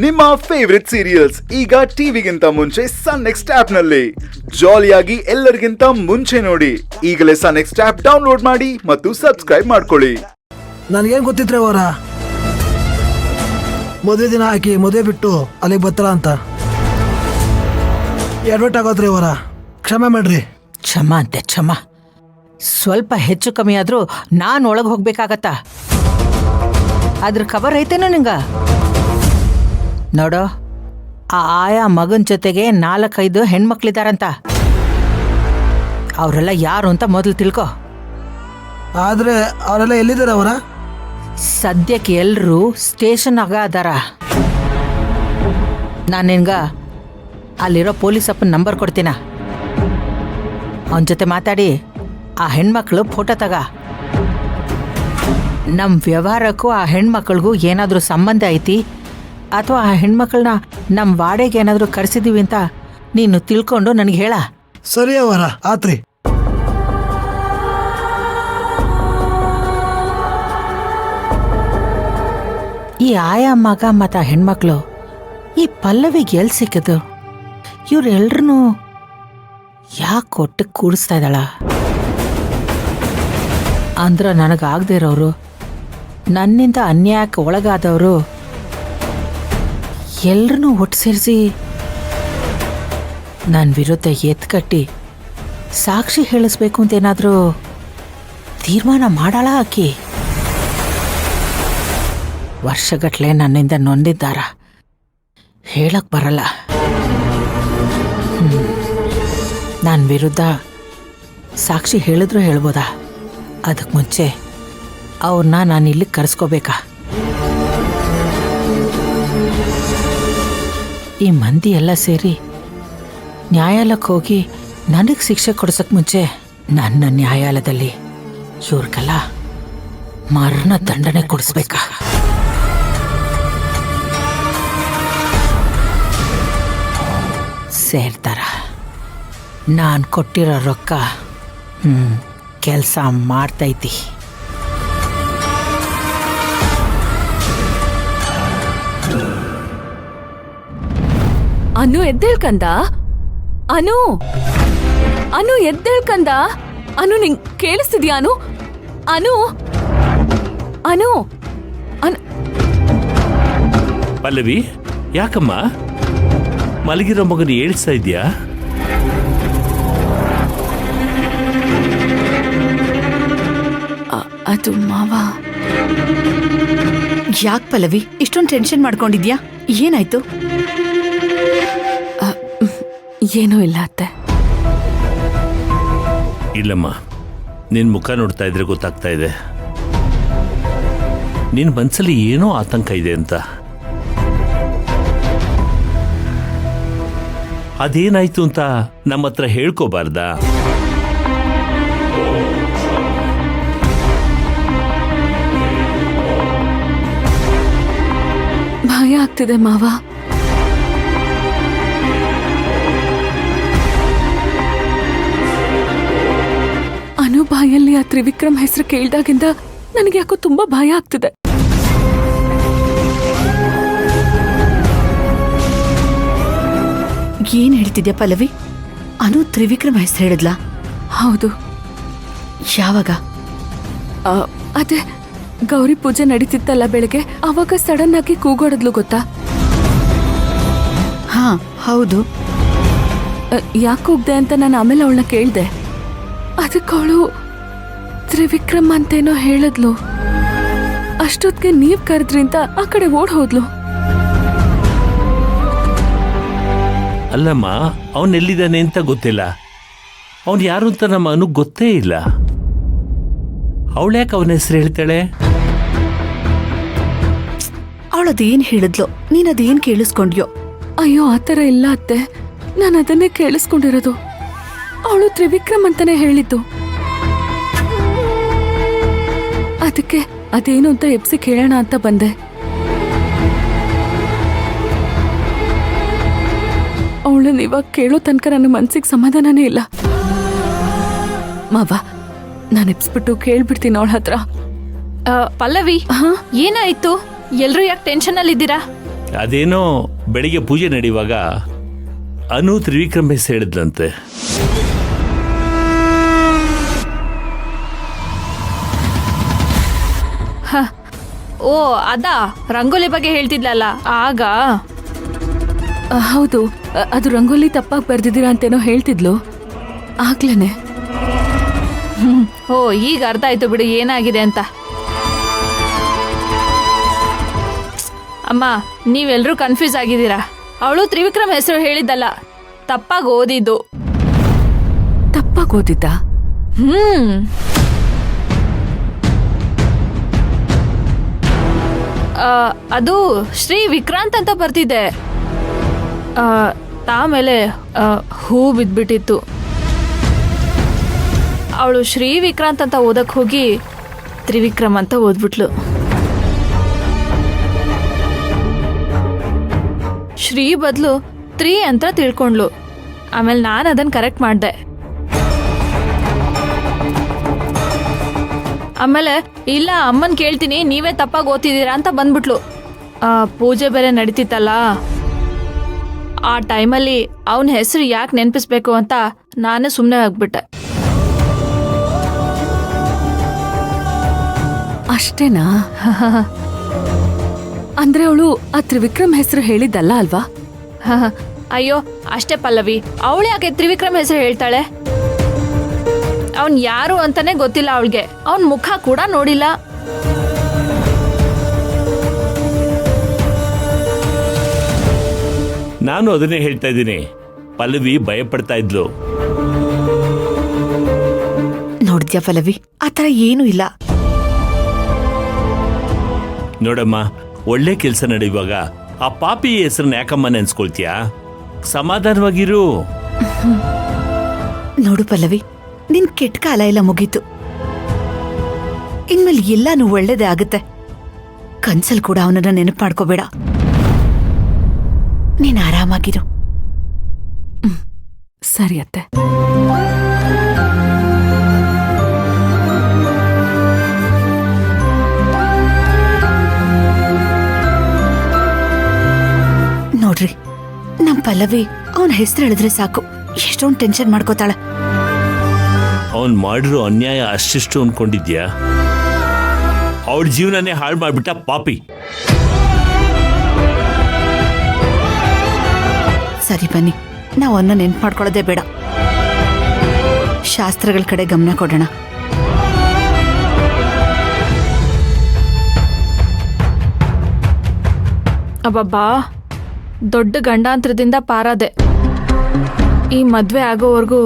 ನಿಮ್ಮ favourite serials ಈಗ ಟಿವಿಗಿಂತ ಮುಂಚೆ ಸನ್ ನೆಕ್ಸ್ಟ್ ಆಪ್ ನಲ್ಲಿ ಜಾಲಿಯಾಗಿ ಎಲ್ಲರಿಗಿಂತ ಮುಂಚೆ ನೋಡಿ. ಈಗಲೇ ಸನ್ ನೆಕ್ಸ್ಟ್ ಆಪ್ ಡೌನ್ಲೋಡ್ ಮಾಡಿ ಮತ್ತು ಸಬ್ಸ್ಕ್ರೈಬ್ ಮಾಡ್ಕೊಳ್ಳಿ. ನನಗೇನು ಗೊತ್ತಿದ್ರೆ ಅವರ ಮದುವೆ ದಿನ ಹಾಕಿ ಮದುವೆ ಬಿಟ್ಟು ಅಲ್ಲಿಗೆ ಬತ್ತಲ್ಲ ಅಂತ ಎಡ್ವರ್ಟ್ ಆಗೋದ್ರಿ ಅವರ ಕ್ಷಮೆ ಮಾಡ್ರಿ. ಕ್ಷಮ ಅಂತೆ ಕ್ಷಮ. ಸ್ವಲ್ಪ ಹೆಚ್ಚು ಕಮ್ಮಿ ಆದ್ರೂ ನಾನು ಒಳಗೆ ಹೋಗ್ಬೇಕಾಗತ್ತ? ಅದ್ರ ಖಬರ್ ಐತೇನೋ ನಿಂಗ? ನೋಡೋ, ಆಯಾ ಮಗನ ಜೊತೆಗೆ 4-5 ಹೆಣ್ಮಕ್ಳಿದಾರಂತ. ಅವರೆಲ್ಲ ಯಾರು ಅಂತ ಮೊದಲು ತಿಳ್ಕೊ. ಆದ್ರೆ ಅವರೆಲ್ಲ ಎಲ್ಲಿದ್ದಾರೆ ಅವರ? ಸದ್ಯಕ್ಕೆ ಎಲ್ಲರೂ ಸ್ಟೇಷನ್ ಆಗ ಅದಾರ. ನಾನು ನಿನ್ಗ ಅಲ್ಲಿರೋ ಪೊಲೀಸ್ ಅಪ್ಪನ ನಂಬರ್ ಕೊಡ್ತೀನ. ಅವನ ಜೊತೆ ಮಾತಾಡಿ ಆ ಹೆಣ್ಮಕ್ಳು ಫೋಟೋ ತಗ. ನಮ್ಮ ವ್ಯವಹಾರಕ್ಕೂ ಆ ಹೆಣ್ಮಕ್ಳಿಗೂ ಏನಾದರೂ ಸಂಬಂಧ ಐತಿ ಅಥವಾ ಆ ಹೆಣ್ಮಕ್ಳನ್ನ ನಮ್ಮ ವಾಡೆಗೆ ಏನಾದರೂ ಕರೆಸಿದೀವಿ ಅಂತ ನೀನು ತಿಳ್ಕೊಂಡು ನನಗೆ ಹೇಳ. ಸರಿ ಅವರ, ಆತ್ರಿ. ಈ ಆಯಾ ಮಗ ಮತ್ತು ಆ ಹೆಣ್ಮಕ್ಳು ಈ ಪಲ್ಲವಿಗೆ ಎಲ್ಲಿ ಸಿಕ್ಕಿದ್ರು? ಇವ್ರೆಲ್ರೂ ಯಾಕೆ ಒಟ್ಟು ಕೂಡಿಸ್ತಾ ಇದ್ದಾಳ? ಅಂದ್ರೆ ನನಗಾಗದೇ ಇರೋರು, ನನ್ನಿಂದ ಅನ್ಯಾಯಕ್ಕೆ ಒಳಗಾದವರು ಎಲ್ಲರನ್ನೂ ಒಟ್ಟು ಸೇರಿಸಿ ನನ್ನ ವಿರುದ್ಧ ಎತ್ಕಟ್ಟಿ ಸಾಕ್ಷಿ ಹೇಳಿಸ್ಬೇಕು ಅಂತೇನಾದರೂ ತೀರ್ಮಾನ ಮಾಡಾಳ ಆಕಿ? ವರ್ಷಗಟ್ಟಲೆ ನನ್ನಿಂದ ನೊಂದಿದ್ದಾರ, ಹೇಳಕ್ ಬರಲ್ಲ. ನನ್ನ ವಿರುದ್ಧ ಸಾಕ್ಷಿ ಹೇಳಿದ್ರು ಹೇಳ್ಬೋದಾ? ಅದಕ್ಕೆ ಮುಂಚೆ ಅವ್ರನ್ನ ನಾನು ಇಲ್ಲಿಗೆ ಕರೆಸ್ಕೋಬೇಕಾ? ಈ ಮಂದಿ ಎಲ್ಲ ಸೇರಿ ನ್ಯಾಯಾಲಯಕ್ಕೆ ಹೋಗಿ ನನಗೆ ಶಿಕ್ಷೆ ಕೊಡ್ಸಕ್ಕೆ ಮುಂಚೆ ನನ್ನ ನ್ಯಾಯಾಲಯದಲ್ಲಿ ಇವ್ರಿಗೆಲ್ಲ ಮರಣ ದಂಡನೆ ಕೊಡಿಸ್ಬೇಕಾ? ಸೇರ್ತಾರ. ನಾನು ಕೊಟ್ಟಿರೋ ರೊಕ್ಕ ಕೆಲಸ ಮಾಡ್ತೈತಿ. ಅನು ಎದ್ದೇಳ್ಕಂದ. ಅನು ಅನು ಎದ್ದೇಳ್ಕಂದ. ಅನು ನಿಂಗ್ ಕೇಳಿಸ್ತಿದ್ಯಾ? ಅನು ಅನು ಅನು ಅನು ಪಲ್ಲವಿ, ಯಾಕಮ್ಮ ಮಲಗಿರೋ ಮಗನ ಏಳಿಸ್ತಾ ಇದೆಯಾ? ಅದು ಮಾವ. ಯಾಕೆ ಪಲ್ಲವಿ ಇಷ್ಟೊಂದು ಟೆನ್ಷನ್ ಮಾಡ್ಕೊಂಡಿದ್ಯಾ? ಏನಾಯ್ತು? ಏನೂ ಇಲ್ಲ ಅತ್ತೆ. ಇಲ್ಲಮ್ಮ, ನಿನ್ ಮುಖ ನೋಡ್ತಾ ಇದ್ರೆ ಗೊತ್ತಾಗ್ತಾ ಇದೆ ನಿನ್ ಮನ್ಸಲ್ಲಿ ಏನೋ ಆತಂಕ ಇದೆ ಅಂತ. ಅದೇನಾಯ್ತು ಅಂತ ನಮ್ಮ ಹತ್ರ ಹೇಳ್ಕೋಬಾರ್ದಾ? ಭಯ ಆಗ್ತಿದೆ ಮಾವ. ಅನು ಬಾಯಲ್ಲಿ ಆ ತ್ರಿವಿಕ್ರಮ್ ಹೆಸರು ಕೇಳ್ದಾಗಿಂದ ನನಗೆ ಯಾಕೋ ತುಂಬಾ ಭಯ ಆಗ್ತಿದೆ. ಏನ್ ಹೇಳ್ತಿದ್ಯಾ ಪಲ್ಲವಿ? ಅನು ತ್ರಿವಿಕ್ರಮ್ ಹೆಸರು ಹೇಳಿದ್ಲಾ? ಹೌದು. ಯಾವಾಗ? ಅದೇ ಗೌರಿ ಪೂಜೆ ನಡೀತಿತ್ತಲ್ಲ ಬೆಳಗ್ಗೆ, ಅವಾಗ ಸಡನ್ ಆಗಿ ಕೂಗೋಡದ್ಲು, ಗೊತ್ತಾ? ಹಾ ಹೌದು. ಯಾಕೆ ಹೋಗ್ದೆ ಅಂತ ನಾನು ಆಮೇಲೆ ಅವಳನ್ನ ಕೇಳ್ದೆ. ಅದಕ್ಕೆ ಅವಳು ತ್ರಿವಿಕ್ರಮ್ ಅಂತೇನೋ ಹೇಳಿದ್ಲು. ಅಷ್ಟೊತ್ತಿಗೆ ನೀವ್ ಕರೆದ್ರಿ ಅಂತ ಆ ಕಡೆ ಓಡ್ ಹೋದ್ಲು. ಅಲ್ಲಮ್ಮ, ಅವನೆಲ್ಲಿದ್ದಾನೆ ಅಂತ ಗೊತ್ತಿಲ್ಲ. ಅವನು ಯಾರು ಅಂತ ನಮ್ಮ ಅನುಗ್ ಗೊತ್ತೇ ಇಲ್ಲ. ಅವಳ್ಯಾಕೆ ಅವನ ಹೆಸರು ಹೇಳ್ತಾಳೆ? ಅವಳದೇನ್ ಹೇಳಿದ್ಲು, ನೀನದೇನ್ ಕೇಳಿಸ್ಕೊಂಡ್ಯೋ? ಅಯ್ಯೋ, ಆತರ ಇಲ್ಲ ಅತ್ತೆ. ನಾನು ಅದನ್ನೇ ಕೇಳಿಸ್ಕೊಂಡಿರೋದು. ಅವಳು ತ್ರಿವಿಕ್ರಮ್ ಅಂತಾನೆ ಹೇಳಿದ್ದು. ಅದಕ್ಕೆ ಅದೇನು ಅಂತ ಎಪ್ಸಿ ಕೇಳೋಣ ಅಂತ ಬಂದೆ. ಅವಳನ್ನ ಇವಾಗ ಕೇಳೋ ತನಕ ನನ್ನ ಮನ್ಸಿಗೆ ಸಮಾಧಾನನೇ ಇಲ್ಲ. ಮಾವ, ನಾನು ಎಪ್ಸ್ಬಿಟ್ಟು ಕೇಳ್ಬಿಡ್ತೀನಿ ಅವಳ ಹತ್ರ. ಪಲ್ಲವಿ, ಏನಾಯ್ತು? ಎಲ್ರು ಯಾಕೆ ಟೆನ್ಷನ್ ಅಲ್ಲಿದ್ದೀರಾ? ಅದೇನೋ ಬೆಳಿಗ್ಗೆ ಪೂಜೆ ನಡೆಯುವಾಗ ಅನು ತ್ರಿವಿಕ್ರಮ್ ಹೆಸರು ಹೇಳಿದ್ಲಂತೆ. ಓ ಅದಾ ರಂಗೋಲಿ ಬಗ್ಗೆ ಹೇಳ್ತಿದ್ಲಲ್ಲ ಆಗ. ಹೌದು, ಅದು ರಂಗೋಲಿ ತಪ್ಪಾಗಿ ಬರ್ದಿದ್ದೀರಾ ಅಂತೇನೋ ಹೇಳ್ತಿದ್ಲು ಆಗ್ಲೇನೆ. ಓ ಈಗ ಅರ್ಥ ಆಯ್ತು ಬಿಡು ಏನಾಗಿದೆ ಅಂತ. ಅಮ್ಮ ನೀವೆಲ್ಲರೂ ಕನ್ಫ್ಯೂಸ್ ಆಗಿದ್ದೀರಾ. ಅವಳು ತ್ರಿವಿಕ್ರಮ್ ಹೆಸರು ಹೇಳಿದ್ದಲ್ಲ, ತಪ್ಪಾಗಿ ಓದಿದ್ದು. ತಪ್ಪಾಗಿ ಓದಿದ್ದ? ಅದು ಶ್ರೀ ವಿಕ್ರಾಂತ್ ಅಂತ ಬರ್ತಿದೆ. ಆಮೇಲೆ ಹೂ ಬಿದ್ಬಿಟ್ಟಿತ್ತು. ಅವಳು ಶ್ರೀ ವಿಕ್ರಾಂತ್ ಅಂತ ಓದಕ್ ಹೋಗಿ ತ್ರಿವಿಕ್ರಮ್ ಅಂತ ಓದ್ಬಿಟ್ಲು. ಶ್ರೀ ಬದಲು ತ್ರೀ ಅಂತ ತಿಳ್ಕೊಂಡ್ಲು. ಆಮೇಲೆ ನಾನು ಅದನ್ನ ಕರೆಕ್ಟ್ ಮಾಡಿದೆ. ಆಮೇಲೆ ಇಲ್ಲ ಅಮ್ಮನ್ ಕೇಳ್ತೀನಿ ನೀವೇ ತಪ್ಪಾಗಿ ಓದ್ತಿದ್ದೀರಾ ಅಂತ ಬಂದ್ಬಿಟ್ಲು. ಪೂಜೆ ಬೇರೆ ನಡೀತಿತ್ತಲ್ಲ, ಆ ಟೈಮಲ್ಲಿ ಅವನ ಹೆಸರು ಯಾಕೆ ನೆನಪಿಸ್ಬೇಕು ಅಂತ ನಾನೇ ಸುಮ್ಮನೆ ಆಗ್ಬಿಟ್ಟೆ. ಅಷ್ಟೇನಾ? ಅಂದ್ರೆ ಅವಳು ಆ ತ್ರಿವಿಕ್ರಮ್ ಹೆಸರು ಹೇಳಿದ್ದಲ್ಲ ಅಲ್ವಾ? ಅಯ್ಯೋ ಅಷ್ಟೇ ಪಲ್ಲವಿ, ಅವಳು ಯಾಕೆ ತ್ರಿವಿಕ್ರಮ್ ಹೆಸರು ಹೇಳ್ತಾಳೆ? ಅವನ್ ಯಾರು ಅಂತಾನೆ ಗೊತ್ತಿಲ್ಲ ಅವಳಿಗೆ. ಅವನ್ ಮುಖ ಕೂಡ ನೋಡಿಲ್ಲ. ನಾನು ಅದನ್ನೇ ಹೇಳ್ತಾ ಇದ್ದೀನಿ. ಪಲ್ಲವಿ ಭಯಪಡ್ತಾ ಇದ್ಲು. ನೋಡಿದ್ಯಾ ಪಲ್ಲವಿ, ಆತರ ಏನೂ ಇಲ್ಲ. ನೋಡಮ್ಮ, ಒಳ್ಳೆ ಕೆಲಸ ನಡೆಯುವಾಗ ಆ ಪಾಪಿ ಹೆಸರನ್ನ ಯಾಕಮ್ಮ ನೆನ್ಸ್ಕೊಳ್ತೀಯಾ? ಸಮಾಧಾನವಾಗಿರು. ನೋಡು ಪಲ್ಲವಿ, ನಿನ್ ಕೆಟ್ಟ ಕಾಲ ಎಲ್ಲ ಮುಗೀತು. ಇನ್ಮೇಲೆ ಎಲ್ಲಾನು ಒಳ್ಳೇದೇ ಆಗುತ್ತೆ. ಕನ್ಸಲ್ ಕೂಡ ಅವನನ್ನ ನೆನಪು ಮಾಡ್ಕೋಬೇಡ. ನೀನ್ ಆರಾಮಾಗಿರು. ಸರಿ ಅತ್ತೆ. ನೋಡ್ರಿ, ನಮ್ ಪಲ್ಲವಿ ಅವನ ಹೆಸರು ಹೇಳಿದ್ರೆ ಸಾಕು ಎಷ್ಟೊಂದು ಟೆನ್ಷನ್ ಮಾಡ್ಕೋತಾಳ. ಅವನ್ ಮಾಡಿರೋ ಅನ್ಯಾಯ ಅಷ್ಟಿಷ್ಟು ಅನ್ಕೊಂಡಿದ್ಯಾ? ಅವಳ ಜೀವನನೇ ಹಾಳು ಮಾಡ್ಬಿಟ್ಟ ಪಾಪಿ. ಸರಿ ಬನ್ನಿ, ನಾವು ಅವನ್ನ ನೆನ್ಪು ಮಾಡ್ಕೊಳ್ಳೋದೇ ಬೇಡ. ಶಾಸ್ತ್ರಗಳ ಕಡೆ ಗಮನ ಕೊಡೋಣ. ಅಬ್ಬಬ್ಬಾ, ದೊಡ್ಡ ಗಂಡಾಂತರದಿಂದ ಪಾರಾದೆ. ಈ ಮದ್ವೆ ಆಗೋವರೆಗೂ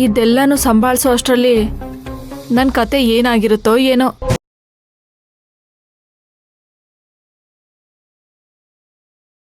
ಇದೆಲ್ಲಾನು ಸಂಭಾಳಿಸೋ ಅಷ್ಟರಲ್ಲಿ ನನ್ನ ಕತೆ ಏನಾಗಿರುತ್ತೋ ಏನೋ.